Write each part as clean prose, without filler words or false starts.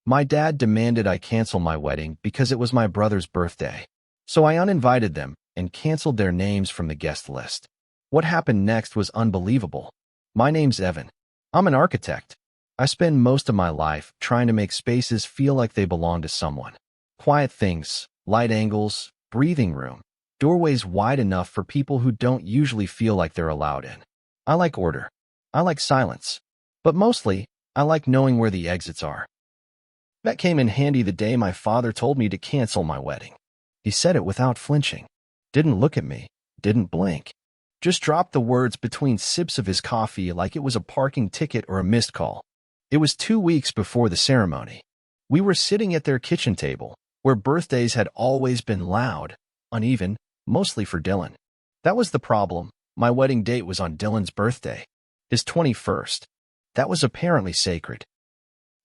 My dad demanded I cancel my wedding because it was my brother's birthday. So I uninvited them and canceled their names from the guest list. What happened next was unbelievable. My name's Evan. I'm an architect. I spend most of my life trying to make spaces feel like they belong to someone. Quiet things, light angles, breathing room, doorways wide enough for people who don't usually feel like they're allowed in. I like order. I like silence. But mostly, I like knowing where the exits are. That came in handy the day my father told me to cancel my wedding. He said it without flinching. Didn't look at me. Didn't blink. Just dropped the words between sips of his coffee like it was a parking ticket or a missed call. It was 2 weeks before the ceremony. We were sitting at their kitchen table, where birthdays had always been loud, uneven, mostly for Dylan. That was the problem. My wedding date was on Dylan's birthday, his 21st. That was apparently sacred.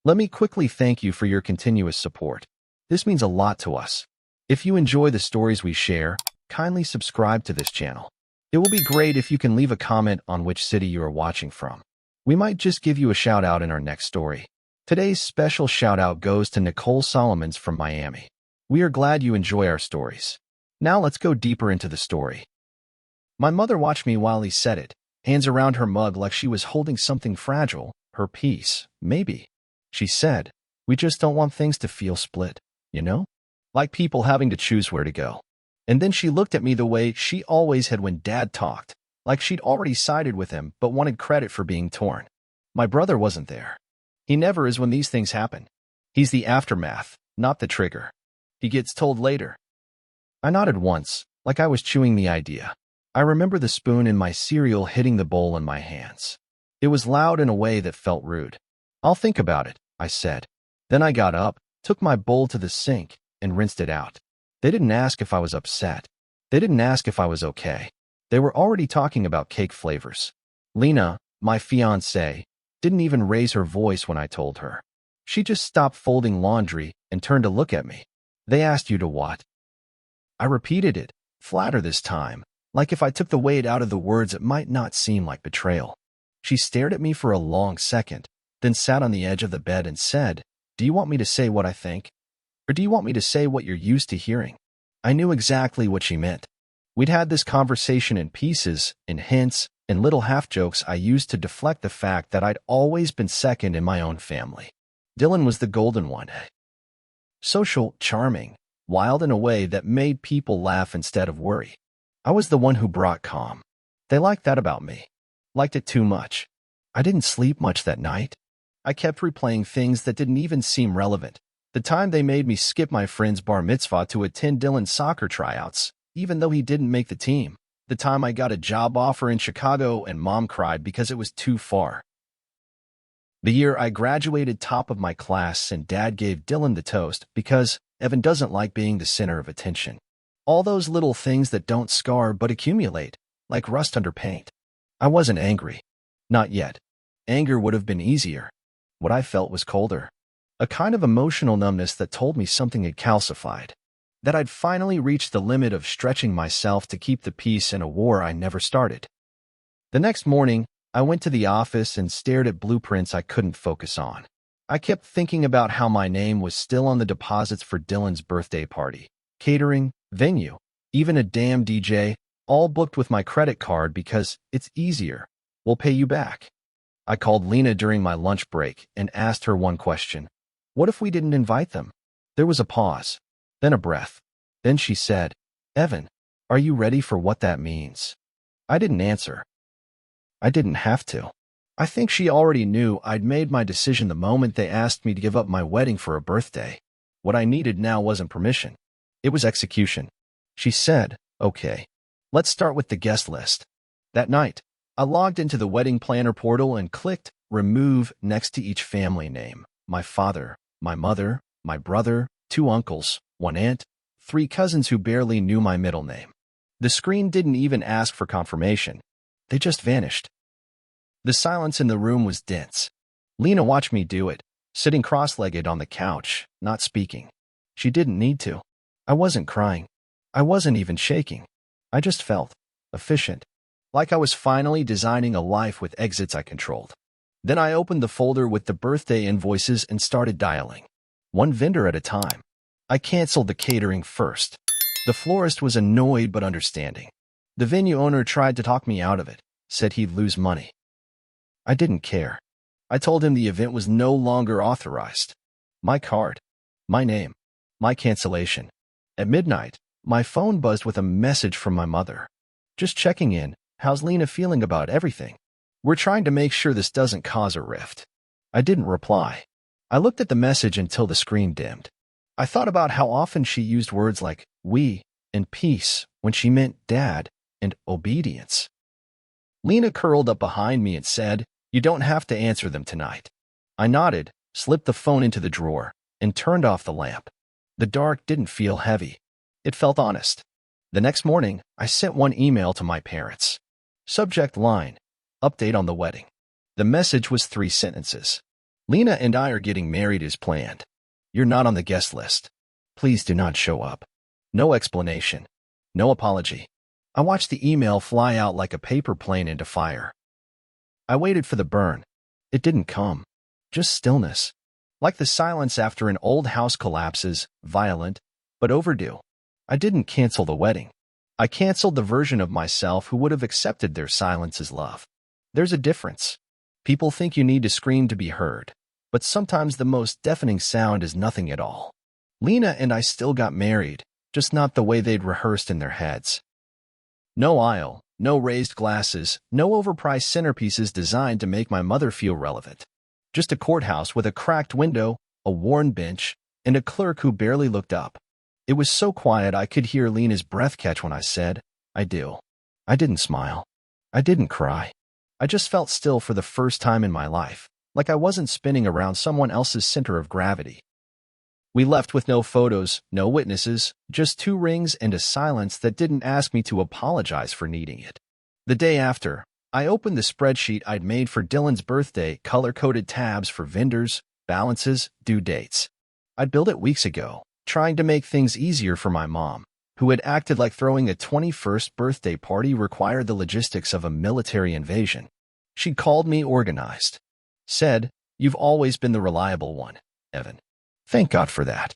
Let me quickly thank you for your continuous support. This means a lot to us. If you enjoy the stories we share, kindly subscribe to this channel. It will be great if you can leave a comment on which city you are watching from. We might just give you a shout out in our next story. Today's special shout out goes to Nicole Solomons from Miami. We are glad you enjoy our stories. Now let's go deeper into the story. My mother watched me while he said it, hands around her mug like she was holding something fragile, her piece, maybe. She said, "We just don't want things to feel split, you know? Like people having to choose where to go." And then she looked at me the way she always had when Dad talked, like she'd already sided with him but wanted credit for being torn. My brother wasn't there. He never is when these things happen. He's the aftermath, not the trigger. He gets told later. I nodded once, like I was chewing the idea. I remember the spoon in my cereal hitting the bowl in my hands. It was loud in a way that felt rude. "I'll think about it," I said. Then I got up, took my bowl to the sink, and rinsed it out. They didn't ask if I was upset. They didn't ask if I was okay. They were already talking about cake flavors. Lena, my fiancée, didn't even raise her voice when I told her. She just stopped folding laundry and turned to look at me. "They asked you to what?" I repeated it, flatter this time, like if I took the weight out of the words it might not seem like betrayal. She stared at me for a long second, then sat on the edge of the bed and said, "Do you want me to say what I think? Or do you want me to say what you're used to hearing?" I knew exactly what she meant. We'd had this conversation in pieces, in hints, and little half-jokes I used to deflect the fact that I'd always been second in my own family. Dylan was the golden one. Social, charming, wild in a way that made people laugh instead of worry. I was the one who brought calm. They liked that about me. Liked it too much. I didn't sleep much that night. I kept replaying things that didn't even seem relevant. The time they made me skip my friend's bar mitzvah to attend Dylan's soccer tryouts, even though he didn't make the team. The time I got a job offer in Chicago and Mom cried because it was too far. The year I graduated top of my class and Dad gave Dylan the toast because Evan doesn't like being the center of attention. All those little things that don't scar but accumulate, like rust under paint. I wasn't angry. Not yet. Anger would have been easier. What I felt was colder. A kind of emotional numbness that told me something had calcified. That I'd finally reached the limit of stretching myself to keep the peace in a war I never started. The next morning, I went to the office and stared at blueprints I couldn't focus on. I kept thinking about how my name was still on the deposits for Dylan's birthday party. Catering, venue, even a damn DJ, all booked with my credit card because it's easier. We'll pay you back. I called Lena during my lunch break and asked her one question. What if we didn't invite them? There was a pause, then a breath. Then she said, "Evan, are you ready for what that means?" I didn't answer. I didn't have to. I think she already knew I'd made my decision the moment they asked me to give up my wedding for a birthday. What I needed now wasn't permission. It was execution. She said, "Okay, let's start with the guest list." That night, I logged into the wedding planner portal and clicked Remove next to each family name. My father, my mother, my brother, 2 uncles, 1 aunt, 3 cousins who barely knew my middle name. The screen didn't even ask for confirmation. They just vanished. The silence in the room was dense. Lena watched me do it, sitting cross-legged on the couch, not speaking. She didn't need to. I wasn't crying. I wasn't even shaking. I just felt efficient, like I was finally designing a life with exits I controlled. Then I opened the folder with the birthday invoices and started dialing. one vendor at a time. I canceled the catering first. The florist was annoyed but understanding. The venue owner tried to talk me out of it, said he'd lose money. I didn't care. I told him the event was no longer authorized. My card, my name, my cancellation. At midnight, my phone buzzed with a message from my mother. Just checking in, how's Lena feeling about everything? We're trying to make sure this doesn't cause a rift. I didn't reply. I looked at the message until the screen dimmed. I thought about how often she used words like we and peace when she meant dad and obedience. Lena curled up behind me and said, "You don't have to answer them tonight." I nodded, slipped the phone into the drawer, and turned off the lamp. The dark didn't feel heavy. It felt honest. The next morning, I sent one email to my parents. Subject line, update on the wedding. The message was 3 sentences. Lena and I are getting married as planned. You're not on the guest list. Please do not show up. No explanation. No apology. I watched the email fly out like a paper plane into fire. I waited for the burn. It didn't come. Just stillness. Like the silence after an old house collapses, violent, but overdue. I didn't cancel the wedding. I canceled the version of myself who would have accepted their silence as love. There's a difference. People think you need to scream to be heard, but sometimes the most deafening sound is nothing at all. Lena and I still got married, just not the way they'd rehearsed in their heads. No aisle, no raised glasses, no overpriced centerpieces designed to make my mother feel relevant. Just a courthouse with a cracked window, a worn bench, and a clerk who barely looked up. It was so quiet I could hear Lena's breath catch when I said, "I do." I didn't smile. I didn't cry. I just felt still for the first time in my life, like I wasn't spinning around someone else's center of gravity. We left with no photos, no witnesses, just 2 rings and a silence that didn't ask me to apologize for needing it. The day after, I opened the spreadsheet I'd made for Dylan's birthday, color-coded tabs for vendors, balances, due dates. I'd built it weeks ago, trying to make things easier for my mom, who had acted like throwing a 21st birthday party required the logistics of a military invasion. She called me organized. Said, "You've always been the reliable one, Evan." Thank God for that.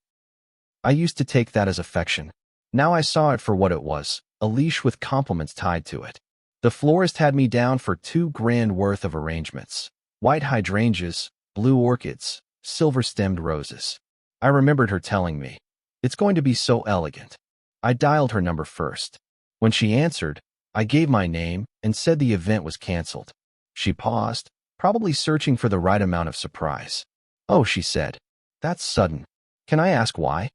I used to take that as affection. Now I saw it for what it was, a leash with compliments tied to it. The florist had me down for $2,000 worth of arrangements. White hydrangeas, blue orchids, silver-stemmed roses. I remembered her telling me, "It's going to be so elegant." I dialed her number first. When she answered, I gave my name and said the event was canceled. She paused, probably searching for the right amount of surprise. "Oh," she said, "that's sudden. Can I ask why?"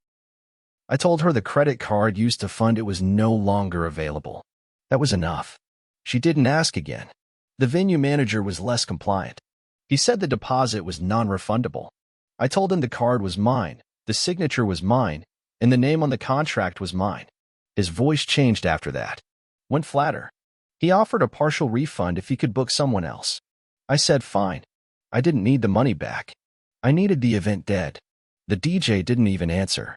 I told her the credit card used to fund it was no longer available. That was enough. She didn't ask again. The venue manager was less compliant. He said the deposit was non-refundable. I told him the card was mine, the signature was mine, and the name on the contract was mine. His voice changed after that. Went flatter. He offered a partial refund if he could book someone else. I said fine. I didn't need the money back. I needed the event dead. The DJ didn't even answer.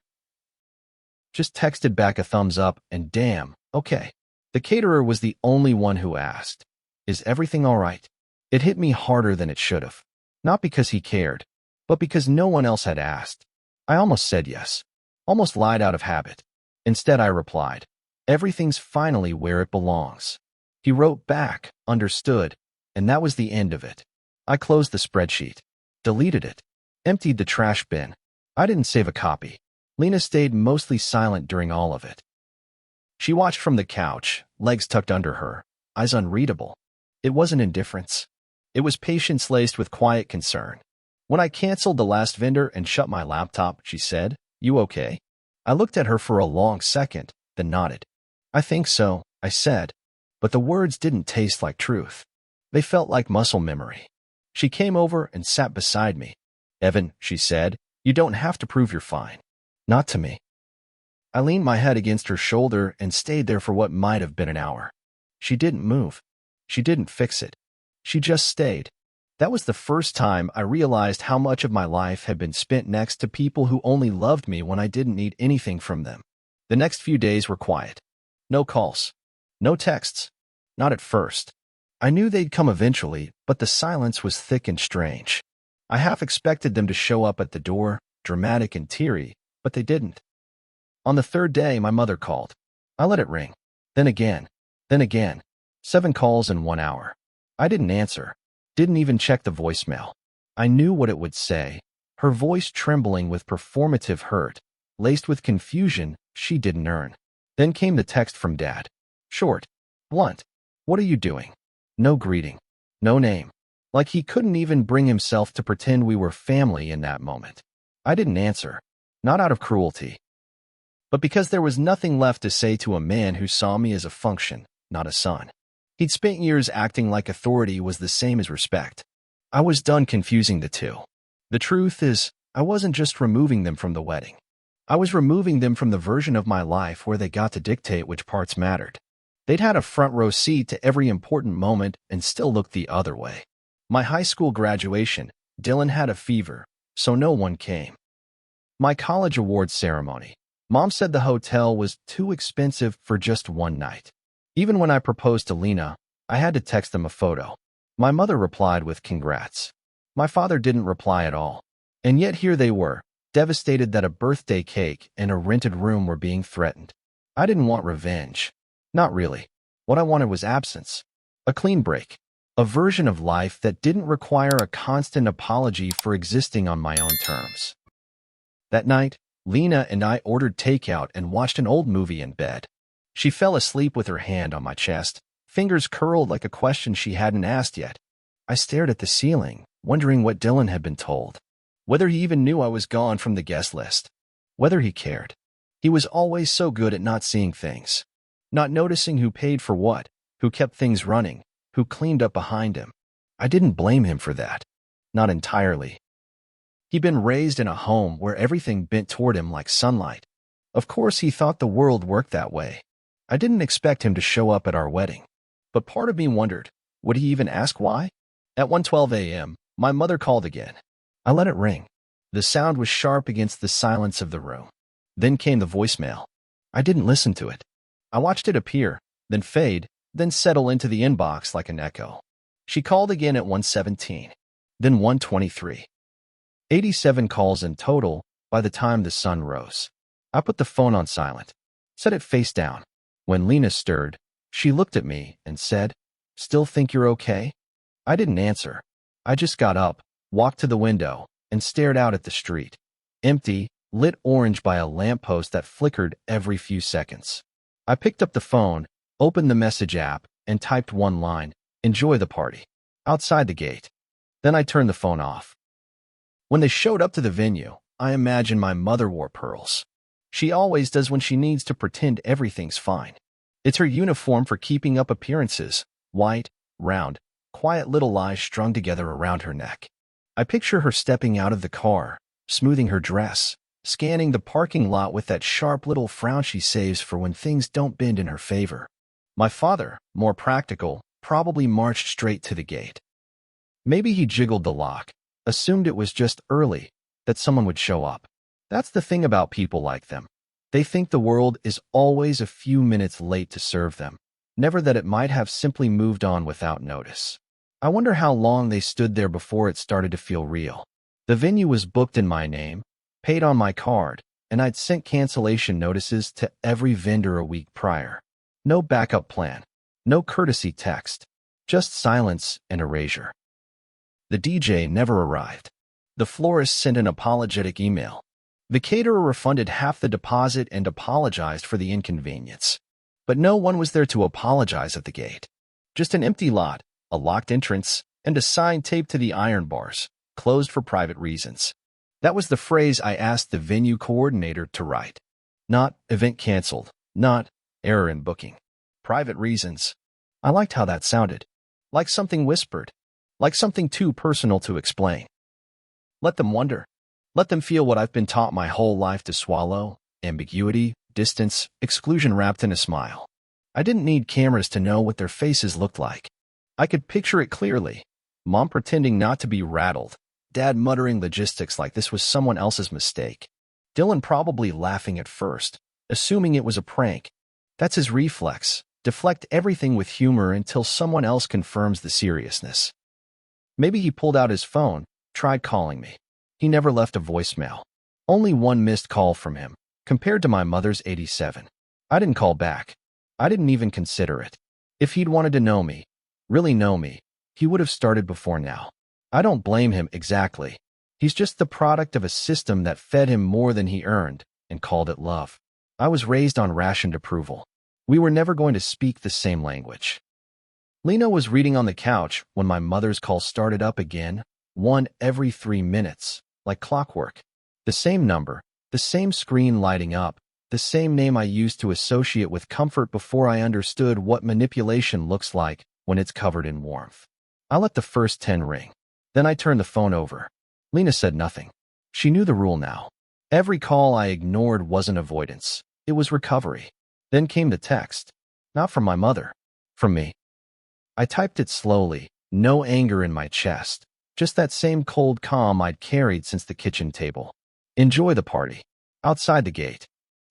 Just texted back a thumbs up and damn, okay. The caterer was the only one who asked, "Is everything all right?" It hit me harder than it should have. Not because he cared, but because no one else had asked. I almost said yes. Almost lied out of habit. Instead, I replied, "Everything's finally where it belongs." He wrote back, "Understood," and that was the end of it. I closed the spreadsheet, deleted it, emptied the trash bin. I didn't save a copy. Lena stayed mostly silent during all of it. She watched from the couch, legs tucked under her, eyes unreadable. It wasn't indifference. It was patience laced with quiet concern. When I canceled the last vendor and shut my laptop, she said, "You okay?" I looked at her for a long second, then nodded. "I think so," I said, but the words didn't taste like truth. They felt like muscle memory. She came over and sat beside me. "Evan," she said, "you don't have to prove you're fine. Not to me." I leaned my head against her shoulder and stayed there for what might have been an hour. She didn't move. She didn't fix it. She just stayed. That was the first time I realized how much of my life had been spent next to people who only loved me when I didn't need anything from them. The next few days were quiet. No calls. No texts. Not at first. I knew they'd come eventually, but the silence was thick and strange. I half expected them to show up at the door, dramatic and teary, but they didn't. On the third day, my mother called. I let it ring. Then again. Then again. 7 calls in 1 hour. I didn't answer. Didn't even check the voicemail. I knew what it would say. Her voice trembling with performative hurt, laced with confusion she didn't earn. Then came the text from Dad. Short. Blunt. What are you doing? No greeting. No name. Like he couldn't even bring himself to pretend we were family in that moment. I didn't answer. Not out of cruelty, but because there was nothing left to say to a man who saw me as a function, not a son. He'd spent years acting like authority was the same as respect. I was done confusing the two. The truth is, I wasn't just removing them from the wedding. I was removing them from the version of my life where they got to dictate which parts mattered. They'd had a front row seat to every important moment and still looked the other way. My high school graduation, Dylan had a fever, so no one came. My college awards ceremony. Mom said the hotel was too expensive for just one night. Even when I proposed to Lena, I had to text them a photo. My mother replied with congrats. My father didn't reply at all. And yet here they were, devastated that a birthday cake and a rented room were being threatened. I didn't want revenge. Not really. What I wanted was absence. A clean break. A version of life that didn't require a constant apology for existing on my own terms. That night, Lena and I ordered takeout and watched an old movie in bed. She fell asleep with her hand on my chest, fingers curled like a question she hadn't asked yet. I stared at the ceiling, wondering what Dylan had been told. Whether he even knew I was gone from the guest list. Whether he cared. He was always so good at not seeing things. Not noticing who paid for what, who kept things running, who cleaned up behind him. I didn't blame him for that. Not entirely. He'd been raised in a home where everything bent toward him like sunlight. Of course, he thought the world worked that way. I didn't expect him to show up at our wedding. But part of me wondered, would he even ask why? At 1:12 a.m., my mother called again. I let it ring. The sound was sharp against the silence of the room. Then came the voicemail. I didn't listen to it. I watched it appear, then fade, then settle into the inbox like an echo. She called again at 1:17, then 1:23. 87 calls in total by the time the sun rose. I put the phone on silent, set it face down. When Lena stirred, she looked at me and said, "Still think you're okay?" I didn't answer. I just got up, walked to the window, and stared out at the street. Empty, lit orange by a lamppost that flickered every few seconds. I picked up the phone, opened the message app, and typed one line, "Enjoy the party." Outside the gate. Then I turned the phone off. When they showed up to the venue, I imagined my mother wore pearls. She always does when she needs to pretend everything's fine. It's her uniform for keeping up appearances, white, round, quiet little eyes strung together around her neck. I picture her stepping out of the car, smoothing her dress, scanning the parking lot with that sharp little frown she saves for when things don't bend in her favor. My father, more practical, probably marched straight to the gate. Maybe he jiggled the lock, assumed it was just early, that someone would show up. That's the thing about people like them. They think the world is always a few minutes late to serve them, never that it might have simply moved on without notice. I wonder how long they stood there before it started to feel real. The venue was booked in my name, paid on my card, and I'd sent cancellation notices to every vendor a week prior. No backup plan, no courtesy text, just silence and erasure. The DJ never arrived. The florist sent an apologetic email. The caterer refunded half the deposit and apologized for the inconvenience. But no one was there to apologize at the gate. Just an empty lot, a locked entrance, and a sign taped to the iron bars, closed for private reasons. That was the phrase I asked the venue coordinator to write. Not event canceled, not error in booking. Private reasons. I liked how that sounded. Like something whispered. Like something too personal to explain. Let them wonder. Let them feel what I've been taught my whole life to swallow: ambiguity, distance, exclusion wrapped in a smile. I didn't need cameras to know what their faces looked like. I could picture it clearly. Mom pretending not to be rattled. Dad muttering logistics like this was someone else's mistake. Dylan probably laughing at first, assuming it was a prank. That's his reflex. Deflect everything with humor until someone else confirms the seriousness. Maybe he pulled out his phone, tried calling me. He never left a voicemail. Only one missed call from him, compared to my mother's 87. I didn't call back. I didn't even consider it. If he'd wanted to know me, really know me, he would have started before now. I don't blame him exactly. He's just the product of a system that fed him more than he earned and called it love. I was raised on rationed approval. We were never going to speak the same language. Lena was reading on the couch when my mother's call started up again, one every 3 minutes, like clockwork. The same number, the same screen lighting up, the same name I used to associate with comfort before I understood what manipulation looks like when it's covered in warmth. I let the first 10 ring. Then I turned the phone over. Lena said nothing. She knew the rule now. Every call I ignored wasn't avoidance. It was recovery. Then came the text. Not from my mother. From me. I typed it slowly, no anger in my chest. Just that same cold calm I'd carried since the kitchen table. Enjoy the party. Outside the gate.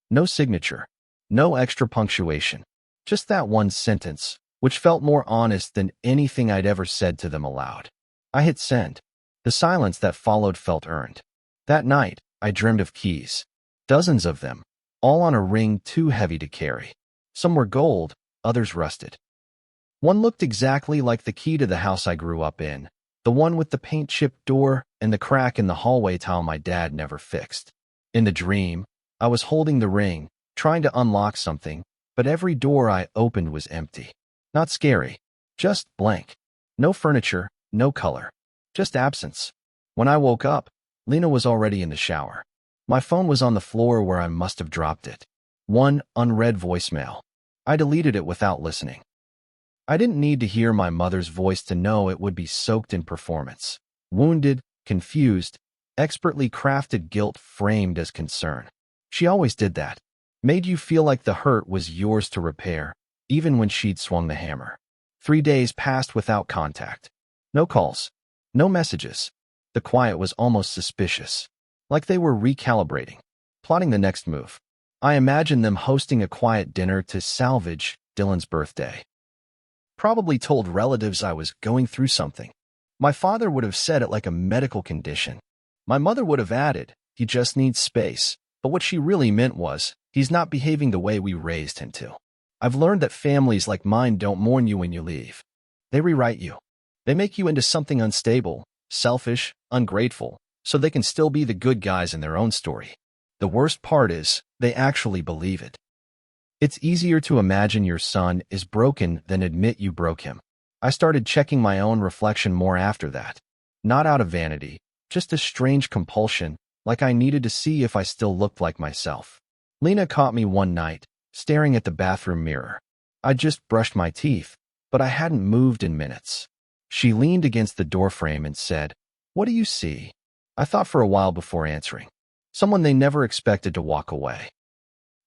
No signature. No extra punctuation. Just that one sentence, which felt more honest than anything I'd ever said to them aloud. I hit send. The silence that followed felt earned. That night, I dreamed of keys. Dozens of them, all on a ring too heavy to carry. Some were gold, others rusted. One looked exactly like the key to the house I grew up in, the one with the paint-chipped door and the crack in the hallway tile my dad never fixed. In the dream, I was holding the ring, trying to unlock something, but every door I opened was empty. Not scary, just blank. No furniture, no color, just absence. When I woke up, Lena was already in the shower. My phone was on the floor where I must have dropped it. One unread voicemail. I deleted it without listening. I didn't need to hear my mother's voice to know it would be soaked in performance. Wounded, confused, expertly crafted guilt framed as concern. She always did that. Made you feel like the hurt was yours to repair, even when she'd swung the hammer. 3 days passed without contact. No calls. No messages. The quiet was almost suspicious. Like they were recalibrating. Plotting the next move. I imagined them hosting a quiet dinner to salvage Dylan's birthday. Probably told relatives I was going through something. My father would have said it like a medical condition. My mother would have added, he just needs space. But what she really meant was, he's not behaving the way we raised him to. I've learned that families like mine don't mourn you when you leave. They rewrite you. They make you into something unstable, selfish, ungrateful, so they can still be the good guys in their own story. The worst part is, they actually believe it. It's easier to imagine your son is broken than admit you broke him. I started checking my own reflection more after that. Not out of vanity, just a strange compulsion, like I needed to see if I still looked like myself. Lena caught me one night, staring at the bathroom mirror. I'd just brushed my teeth, but I hadn't moved in minutes. She leaned against the doorframe and said, "What do you see?" I thought for a while before answering. Someone they never expected to walk away.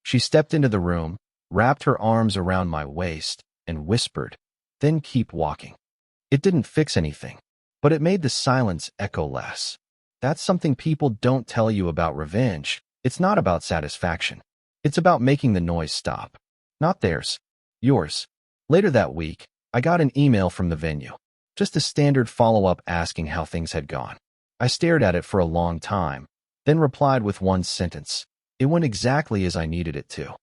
She stepped into the room, wrapped her arms around my waist, and whispered, "Then keep walking." It didn't fix anything, but it made the silence echo less. That's something people don't tell you about revenge. It's not about satisfaction. It's about making the noise stop. Not theirs. Yours. Later that week, I got an email from the venue. Just a standard follow-up asking how things had gone. I stared at it for a long time, then replied with one sentence. It went exactly as I needed it to.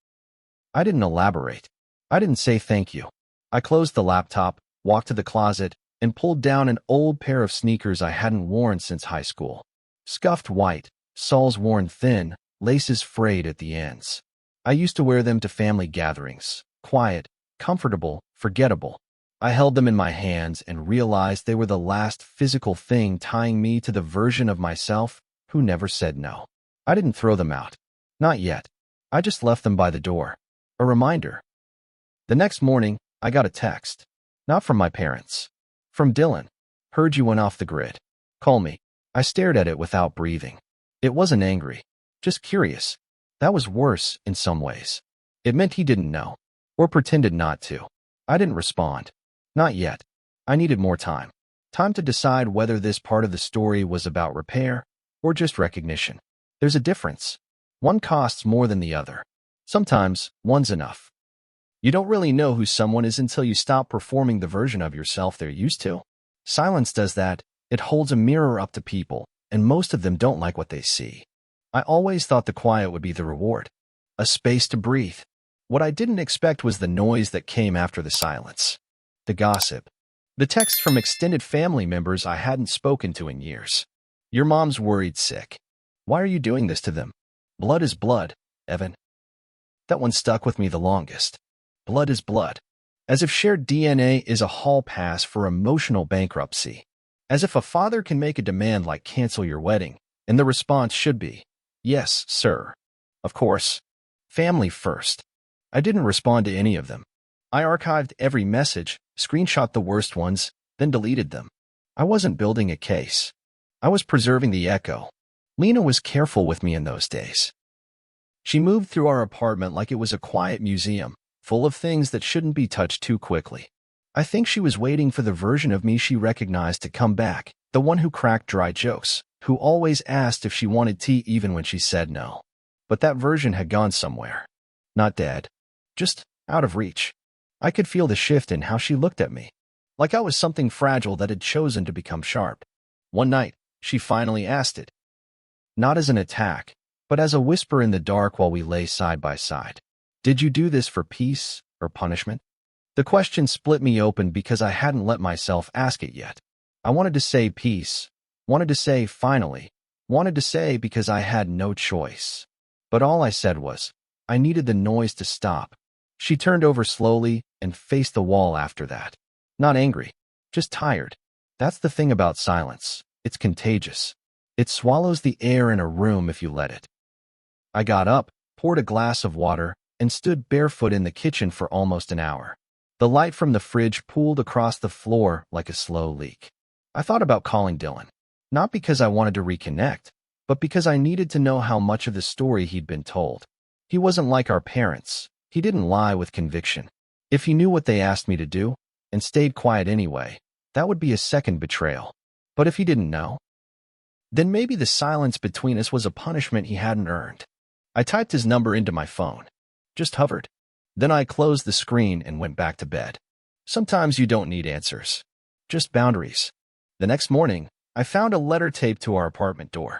I didn't elaborate. I didn't say thank you. I closed the laptop, walked to the closet, and pulled down an old pair of sneakers I hadn't worn since high school. Scuffed white, soles worn thin, laces frayed at the ends. I used to wear them to family gatherings. Quiet, comfortable, forgettable. I held them in my hands and realized they were the last physical thing tying me to the version of myself who never said no. I didn't throw them out. Not yet. I just left them by the door. A reminder. The next morning, I got a text. Not from my parents. From Dylan. Heard you went off the grid. Call me. I stared at it without breathing. It wasn't angry. Just curious. That was worse in some ways. It meant he didn't know. Or pretended not to. I didn't respond. Not yet. I needed more time. Time to decide whether this part of the story was about repair or just recognition. There's a difference. One costs more than the other. Sometimes, one's enough. You don't really know who someone is until you stop performing the version of yourself they're used to. Silence does that. It holds a mirror up to people, and most of them don't like what they see. I always thought the quiet would be the reward. A space to breathe. What I didn't expect was the noise that came after the silence. The gossip. The texts from extended family members I hadn't spoken to in years. Your mom's worried sick. Why are you doing this to them? Blood is blood, Evan. That one stuck with me the longest. Blood is blood. As if shared DNA is a hall pass for emotional bankruptcy. As if a father can make a demand like cancel your wedding, and the response should be, yes, sir. Of course. Family first. I didn't respond to any of them. I archived every message, screenshot the worst ones, then deleted them. I wasn't building a case. I was preserving the echo. Lena was careful with me in those days. She moved through our apartment like it was a quiet museum, full of things that shouldn't be touched too quickly. I think she was waiting for the version of me she recognized to come back, the one who cracked dry jokes, who always asked if she wanted tea even when she said no. But that version had gone somewhere. Not dead. Just out of reach. I could feel the shift in how she looked at me. Like I was something fragile that had chosen to become sharp. One night, she finally asked it. Not as an attack, but as a whisper in the dark while we lay side by side. Did you do this for peace or punishment? The question split me open because I hadn't let myself ask it yet. I wanted to say peace, wanted to say finally, wanted to say because I had no choice. But all I said was, I needed the noise to stop. She turned over slowly and faced the wall after that. Not angry, just tired. That's the thing about silence. It's contagious. It swallows the air in a room if you let it. I got up, poured a glass of water, and stood barefoot in the kitchen for almost an hour. The light from the fridge pooled across the floor like a slow leak. I thought about calling Dylan, not because I wanted to reconnect, but because I needed to know how much of the story he'd been told. He wasn't like our parents. He didn't lie with conviction. If he knew what they asked me to do, and stayed quiet anyway, that would be a second betrayal. But if he didn't know, then maybe the silence between us was a punishment he hadn't earned. I typed his number into my phone. Just hovered. Then I closed the screen and went back to bed. Sometimes you don't need answers. Just boundaries. The next morning, I found a letter taped to our apartment door.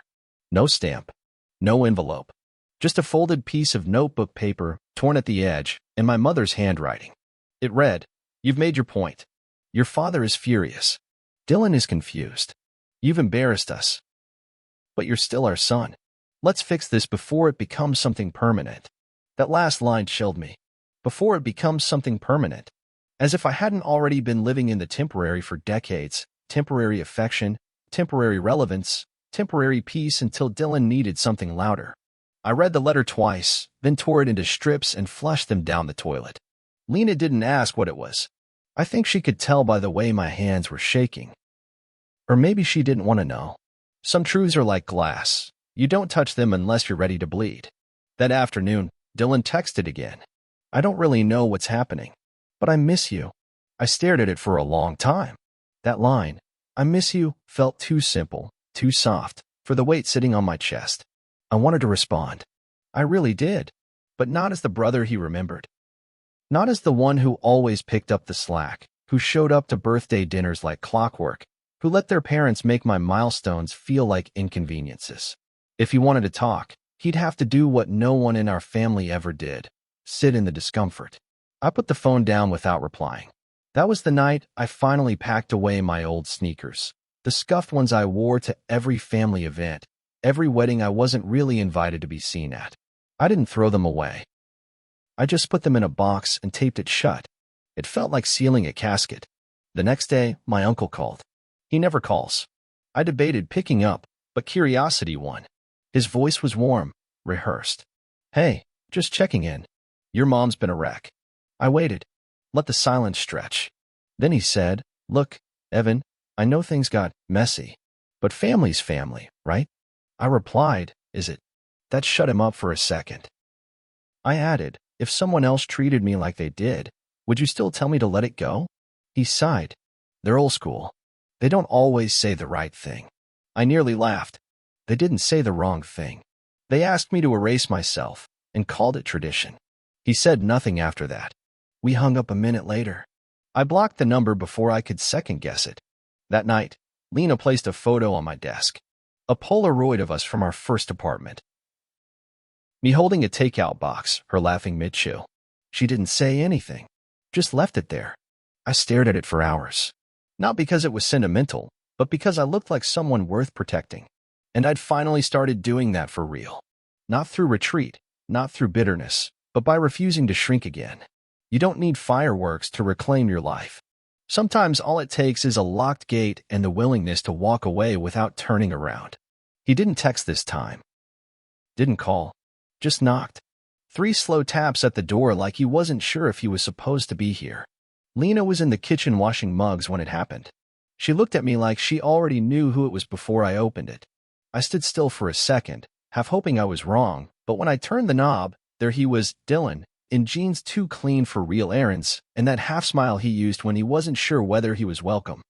No stamp. No envelope. Just a folded piece of notebook paper, torn at the edge, in my mother's handwriting. It read, You've made your point. Your father is furious. Dylan is confused. You've embarrassed us. But you're still our son. Let's fix this before it becomes something permanent. That last line chilled me. Before it becomes something permanent. As if I hadn't already been living in the temporary for decades, temporary affection, temporary relevance, temporary peace until Dylan needed something louder. I read the letter twice, then tore it into strips and flushed them down the toilet. Lena didn't ask what it was. I think she could tell by the way my hands were shaking. Or maybe she didn't want to know. Some truths are like glass. You don't touch them unless you're ready to bleed. That afternoon, Dylan texted again. I don't really know what's happening, but I miss you. I stared at it for a long time. That line, I miss you, felt too simple, too soft, for the weight sitting on my chest. I wanted to respond. I really did, but not as the brother he remembered. Not as the one who always picked up the slack, who showed up to birthday dinners like clockwork, who let their parents make my milestones feel like inconveniences. If he wanted to talk, he'd have to do what no one in our family ever did. Sit in the discomfort. I put the phone down without replying. That was the night I finally packed away my old sneakers, the scuffed ones I wore to every family event, every wedding I wasn't really invited to be seen at. I didn't throw them away. I just put them in a box and taped it shut. It felt like sealing a casket. The next day, my uncle called. He never calls. I debated picking up, but curiosity won. His voice was warm, rehearsed. Hey, just checking in. Your mom's been a wreck. I waited. Let the silence stretch. Then he said, Look, Evan, I know things got messy, but family's family, right? I replied, Is it? That shut him up for a second. I added, If someone else treated me like they did, would you still tell me to let it go? He sighed. They're old school. They don't always say the right thing. I nearly laughed. They didn't say the wrong thing. They asked me to erase myself and called it tradition. He said nothing after that. We hung up a minute later. I blocked the number before I could second-guess it. That night, Lena placed a photo on my desk. A Polaroid of us from our first apartment. Me holding a takeout box, her laughing mid-chew. She didn't say anything, just left it there. I stared at it for hours. Not because it was sentimental, but because I looked like someone worth protecting. And I'd finally started doing that for real. Not through retreat, not through bitterness, but by refusing to shrink again. You don't need fireworks to reclaim your life. Sometimes all it takes is a locked gate and the willingness to walk away without turning around. He didn't text this time. Didn't call. Just knocked. 3 slow taps at the door like he wasn't sure if he was supposed to be here. Lena was in the kitchen washing mugs when it happened. She looked at me like she already knew who it was before I opened it. I stood still for a second, half hoping I was wrong, but when I turned the knob, there he was, Dylan, in jeans too clean for real errands, and that half smile he used when he wasn't sure whether he was welcome.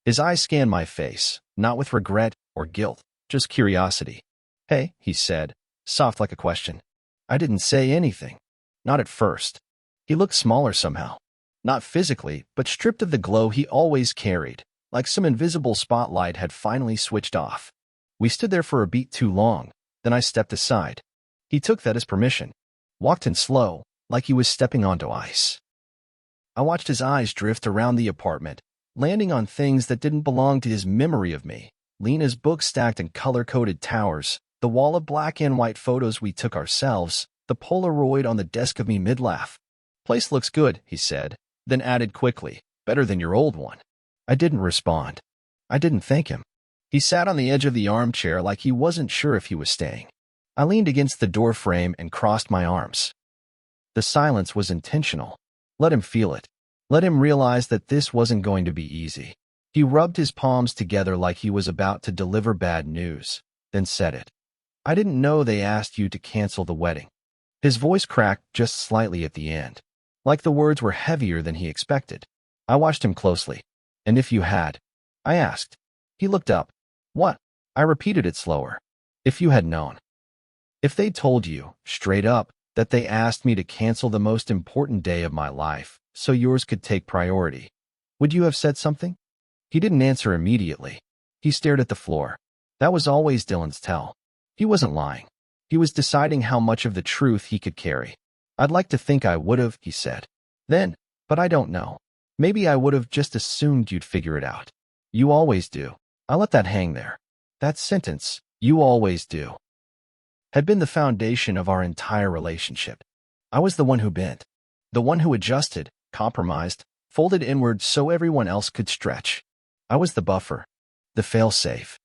His eyes scanned my face, not with regret or guilt, just curiosity. "Hey," he said, soft like a question. I didn't say anything. Not at first. He looked smaller somehow. Not physically, but stripped of the glow he always carried, like some invisible spotlight had finally switched off. We stood there for a beat too long, then I stepped aside. He took that as permission. Walked in slow, like he was stepping onto ice. I watched his eyes drift around the apartment, landing on things that didn't belong to his memory of me. Lena's books stacked in color-coded towers, the wall of black and white photos we took ourselves, the Polaroid on the desk of me mid-laugh. "Place looks good," he said, then added quickly, "Better than your old one." I didn't respond. I didn't thank him. He sat on the edge of the armchair like he wasn't sure if he was staying. I leaned against the door frame and crossed my arms. The silence was intentional. Let him feel it. Let him realize that this wasn't going to be easy. He rubbed his palms together like he was about to deliver bad news, then said it. "I didn't know they asked you to cancel the wedding." His voice cracked just slightly at the end, like the words were heavier than he expected. I watched him closely. "And if you had?" I asked. He looked up. "What?" I repeated it slower. "If you had known. If they told you, straight up, that they asked me to cancel the most important day of my life so yours could take priority, would you have said something?" He didn't answer immediately. He stared at the floor. That was always Dylan's tell. He wasn't lying. He was deciding how much of the truth he could carry. "I'd like to think I would have," he said. "Then, but I don't know. Maybe I would have just assumed you'd figure it out. You always do." I let that hang there. That sentence, "you always do," had been the foundation of our entire relationship. I was the one who bent, the one who adjusted, compromised, folded inward so everyone else could stretch. I was the buffer, the fail-safe.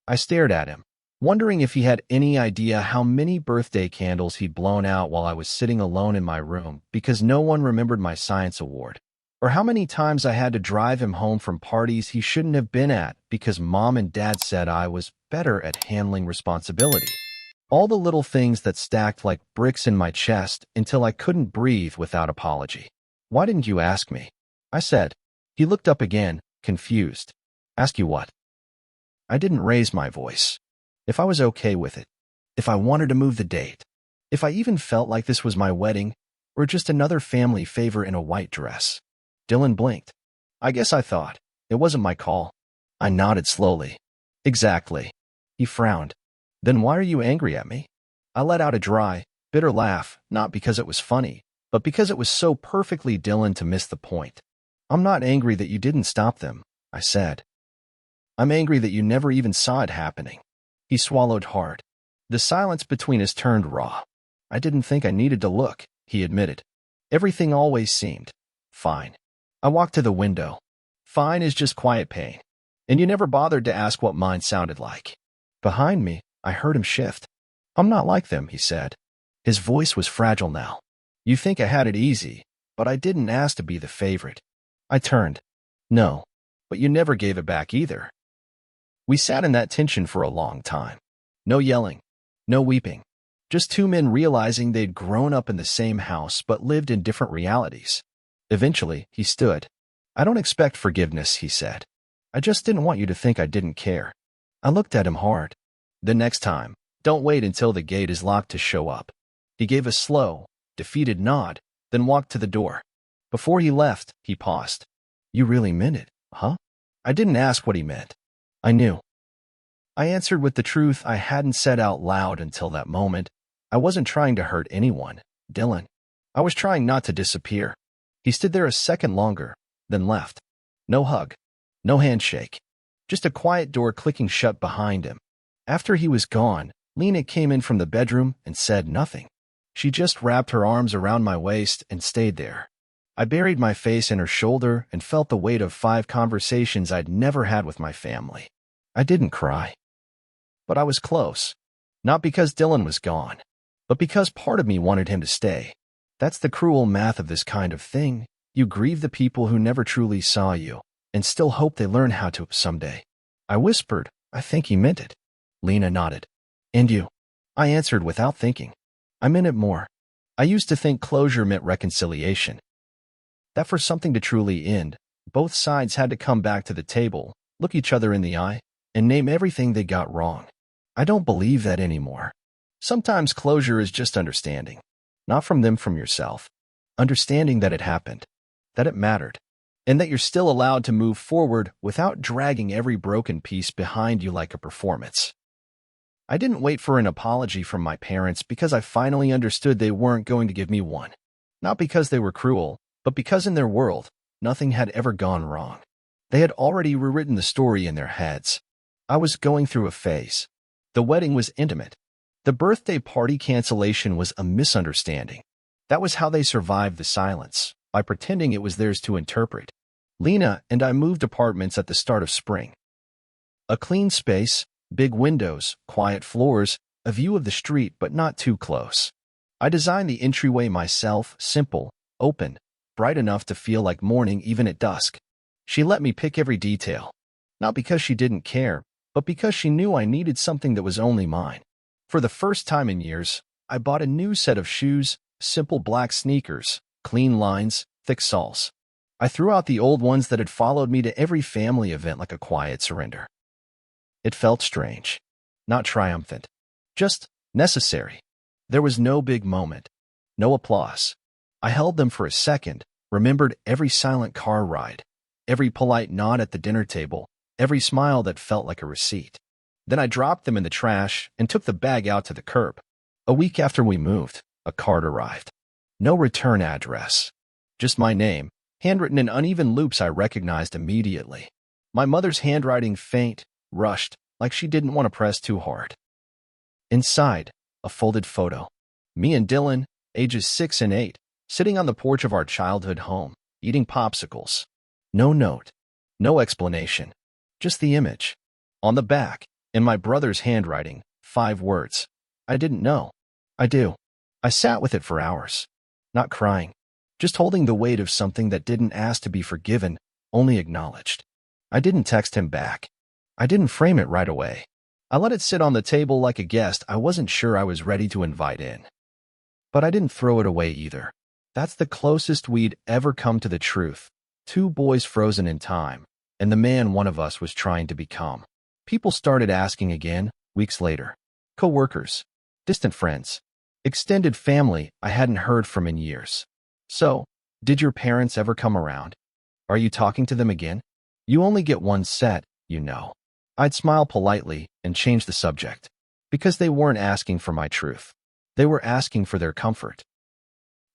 I stared at him, wondering if he had any idea how many birthday candles he'd blown out while I was sitting alone in my room because no one remembered my science award, or how many times I had to drive him home from parties he shouldn't have been at because mom and dad said I was better at handling responsibility. All the little things that stacked like bricks in my chest until I couldn't breathe without apology. "Why didn't you ask me?" I said. He looked up again, confused. "Ask you what?" I didn't raise my voice. If I was okay with it. If I wanted to move the date. If I even felt like this was my wedding, or just another family favor in a white dress. Dylan blinked. I guess I thought. It wasn't my call. I nodded slowly. "Exactly." He frowned. "Then why are you angry at me?" I let out a dry, bitter laugh, not because it was funny, but because it was so perfectly Dylan to miss the point. "I'm not angry that you didn't stop them," I said. "I'm angry that you never even saw it happening." He swallowed hard. The silence between us turned raw. "I didn't think I needed to look," he admitted. "Everything always seemed fine." I walked to the window. "Fine is just quiet pain. And you never bothered to ask what mine sounded like." Behind me, I heard him shift. "I'm not like them," he said. His voice was fragile now. "You think I had it easy, but I didn't ask to be the favorite." I turned. "No, but you never gave it back either." We sat in that tension for a long time. No yelling, no weeping. Just 2 men realizing they'd grown up in the same house but lived in different realities. Eventually, he stood. "I don't expect forgiveness," he said. "I just didn't want you to think I didn't care." I looked at him hard. "The next time, don't wait until the gate is locked to show up." He gave a slow, defeated nod, then walked to the door. Before he left, he paused. "You really meant it, huh?" I didn't ask what he meant. I knew. I answered with the truth I hadn't said out loud until that moment. I wasn't trying to hurt anyone, Dylan. I was trying not to disappear. He stood there a second longer, then left. No hug. No handshake. Just a quiet door clicking shut behind him. After he was gone, Lena came in from the bedroom and said nothing. She just wrapped her arms around my waist and stayed there. I buried my face in her shoulder and felt the weight of 5 conversations I'd never had with my family. I didn't cry. But I was close. Not because Dylan was gone, but because part of me wanted him to stay. That's the cruel math of this kind of thing. You grieve the people who never truly saw you, and still hope they learn how to someday. I whispered, I think he meant it. Lena nodded. And you? I answered without thinking. I meant it more. I used to think closure meant reconciliation. That for something to truly end, both sides had to come back to the table, look each other in the eye, and name everything they got wrong. I don't believe that anymore. Sometimes closure is just understanding. Not from them, from yourself. Understanding that it happened, that it mattered, and that you're still allowed to move forward without dragging every broken piece behind you like a performance. I didn't wait for an apology from my parents because I finally understood they weren't going to give me one. Not because they were cruel, but because in their world, nothing had ever gone wrong. They had already rewritten the story in their heads. I was going through a phase. The wedding was intimate. The birthday party cancellation was a misunderstanding. That was how they survived the silence, by pretending it was theirs to interpret. Lena and I moved apartments at the start of spring. A clean space, big windows, quiet floors, a view of the street but not too close. I designed the entryway myself, simple, open, bright enough to feel like morning even at dusk. She let me pick every detail. Not because she didn't care, but because she knew I needed something that was only mine. For the first time in years, I bought a new set of shoes, simple black sneakers, clean lines, thick soles. I threw out the old ones that had followed me to every family event like a quiet surrender. It felt strange, not triumphant, just necessary. There was no big moment, no applause. I held them for a second, remembered every silent car ride, every polite nod at the dinner table, every smile that felt like a receipt. Then I dropped them in the trash and took the bag out to the curb. A week after we moved, a card arrived. No return address. Just my name, handwritten in uneven loops I recognized immediately. My mother's handwriting faint, rushed, like she didn't want to press too hard. Inside, a folded photo. Me and Dylan, ages 6 and 8, sitting on the porch of our childhood home, eating popsicles. No note, no explanation, just the image. On the back, in my brother's handwriting, 5 words. I didn't know. I do. I sat with it for hours. Not crying, just holding the weight of something that didn't ask to be forgiven, only acknowledged. I didn't text him back. I didn't frame it right away. I let it sit on the table like a guest I wasn't sure I was ready to invite in. But I didn't throw it away either. That's the closest we'd ever come to the truth. 2 boys frozen in time, and the man one of us was trying to become. People started asking again, weeks later. Co-workers, distant friends, extended family I hadn't heard from in years. So, did your parents ever come around? Are you talking to them again? You only get one set, you know. I'd smile politely and change the subject, because they weren't asking for my truth. They were asking for their comfort.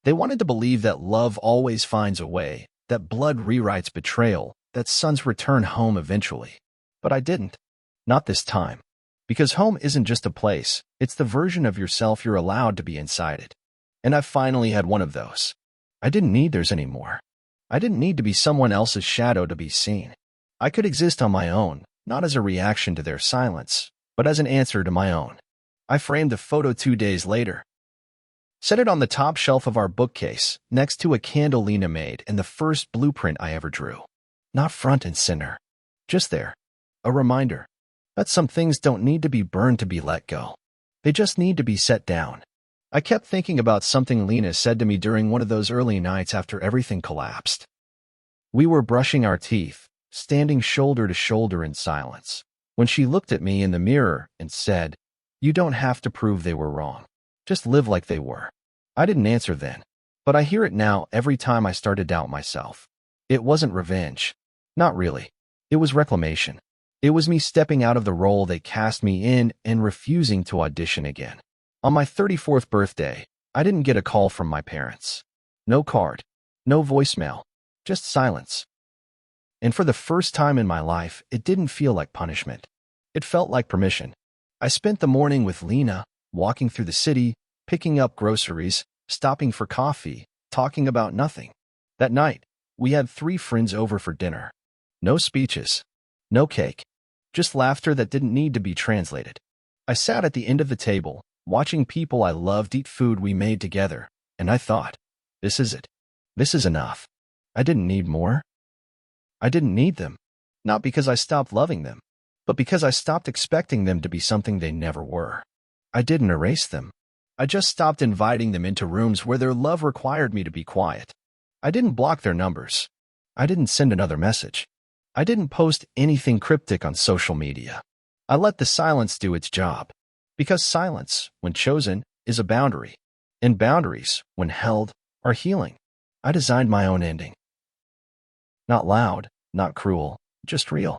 They wanted to believe that love always finds a way, that blood rewrites betrayal, that sons return home eventually. But I didn't. Not this time. Because home isn't just a place, it's the version of yourself you're allowed to be inside it. And I finally had one of those. I didn't need theirs anymore. I didn't need to be someone else's shadow to be seen. I could exist on my own, not as a reaction to their silence, but as an answer to my own. I framed the photo 2 days later. Set it on the top shelf of our bookcase, next to a candle Lena made and the first blueprint I ever drew. Not front and center. Just there. A reminder that some things don't need to be burned to be let go. They just need to be set down. I kept thinking about something Lena said to me during one of those early nights after everything collapsed. We were brushing our teeth, standing shoulder to shoulder in silence, when she looked at me in the mirror and said, "You don't have to prove they were wrong. Just live like they were." I didn't answer then, but I hear it now every time I start to doubt myself. It wasn't revenge. Not really. It was reclamation. It was me stepping out of the role they cast me in and refusing to audition again. On my 34th birthday, I didn't get a call from my parents. No card, no voicemail, just silence. And for the first time in my life, it didn't feel like punishment. It felt like permission. I spent the morning with Lena, walking through the city, picking up groceries, stopping for coffee, talking about nothing. That night, we had 3 friends over for dinner. No speeches, no cake, just laughter that didn't need to be translated. I sat at the end of the table, watching people I loved eat food we made together, and I thought, this is it. This is enough. I didn't need more. I didn't need them. Not because I stopped loving them, but because I stopped expecting them to be something they never were. I didn't erase them. I just stopped inviting them into rooms where their love required me to be quiet. I didn't block their numbers. I didn't send another message. I didn't post anything cryptic on social media. I let the silence do its job. Because silence, when chosen, is a boundary. And boundaries, when held, are healing. I designed my own ending. Not loud, not cruel, just real.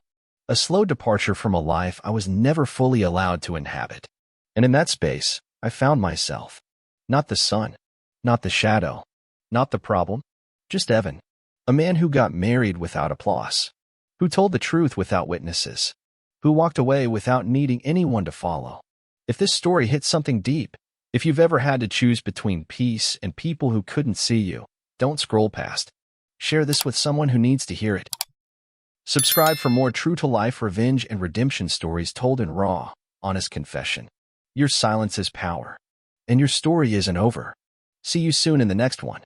A slow departure from a life I was never fully allowed to inhabit. And in that space, I found myself. Not the sun, not the shadow, not the problem, just Evan. A man who got married without applause, who told the truth without witnesses, who walked away without needing anyone to follow. If this story hits something deep, if you've ever had to choose between peace and people who couldn't see you, don't scroll past. Share this with someone who needs to hear it. Subscribe for more true-to-life revenge and redemption stories told in raw, honest confession. Your silence is power. And your story isn't over. See you soon in the next one.